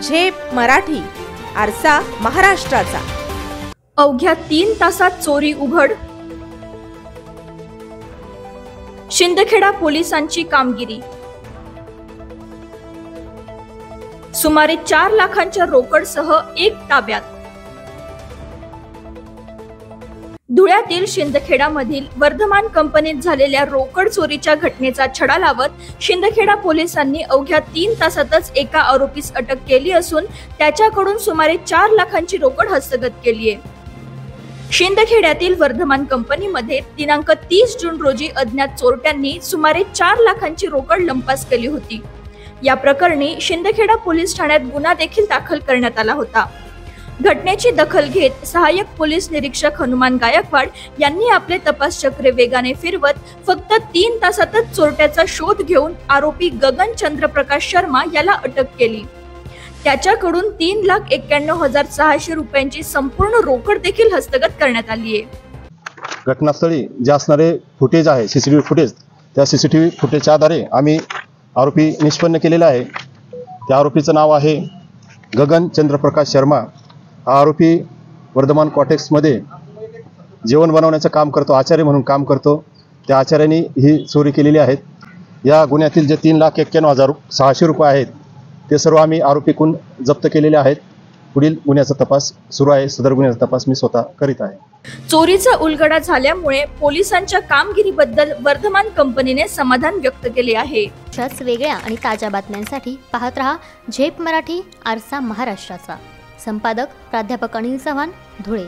झेप मराठी, आरसा महाराष्ट्राचा। अवघ्या 3 तासात चोरी उघड। शिंदखेडा पोलिसांची कामगिरी। सुमारे 4 लाखांच्या रोकडसह एक ताब्यात। धुळ्यातील शिंदखेडामधील वर्धमान कंपनीत झालेल्या रोकड चोरीच्या घटनेचा छडा लावत शिंदखेडा पोलिसांनी अवघ्या 3 तासातच एका आरोपीस अटक केली असून त्याच्याकडून सुमारे 4 लाखांची रोकड हस्तगत केली आहे। शिंदखेड्यातील वर्धमान कंपनीमध्ये दिनांक 30 जून रोजी अज्ञात चोरट्यांनी सुमारे 4 लाखांची रोकड लंपास केली होती। या प्रकरणी शिंदखेडा पोलीस ठाण्यात गुन्हा देखील दाखल करण्यात आला होता। घटनेची दखल घेत सहाय्यक पोलीस निरीक्षक हनुमान गायकवाड यांनी आपले तपास चक्रे वेगाने फिरवत फक्त 3 तासातच चोरट्याचा शोध घेऊन आरोपी गगन चंद्रप्रकाश शर्मा याला अटक केली। त्याच्याकडून 3,91,600 रुपयांची संपूर्ण रोकड देखील हस्तगत करण्यात आली आहे। घटनास्थळी जे असणारे फुटेज आहे, सीसीटीव्ही फुटेज, त्या सीसीटीव्ही फुटेजच्या आधारे आम्ही आरोपी निष्पन्न केलेला आहे। त्या आरोपीचं नाव आहे गगन चंद्रप्रकाश शर्मा। हा आरोपी वर्धमान कॉटेक्समध्ये जेवण बनवण्याचं काम करतो, आचार्य म्हणून काम करतो। त्या आचार्याने ही चोरी केलेली आहे। या गुन्ह्यातील जे 3,91,600 रुपये आहेत ते सर्व आम्ही आरोपीकडून जप्त केलेले आहेत। पुढील गुन्ह्याचा तपास सुरू आहे। सदर गुन्ह्याचा तपास मी स्वतः करीत आहे। चोरीचा उलगडा झाल्यामुळे पोलिसांच्या कामगिरीबद्दल वर्धमान कंपनीने समाधान व्यक्त केले आहे। अशाच वेगळ्या आणि ताज्या बातम्यांसाठी पाहत रहा झेप मराठी, आरसा महाराष्ट्राचा। संपादक प्राध्यापक अनिल चव्हाण, धुळे।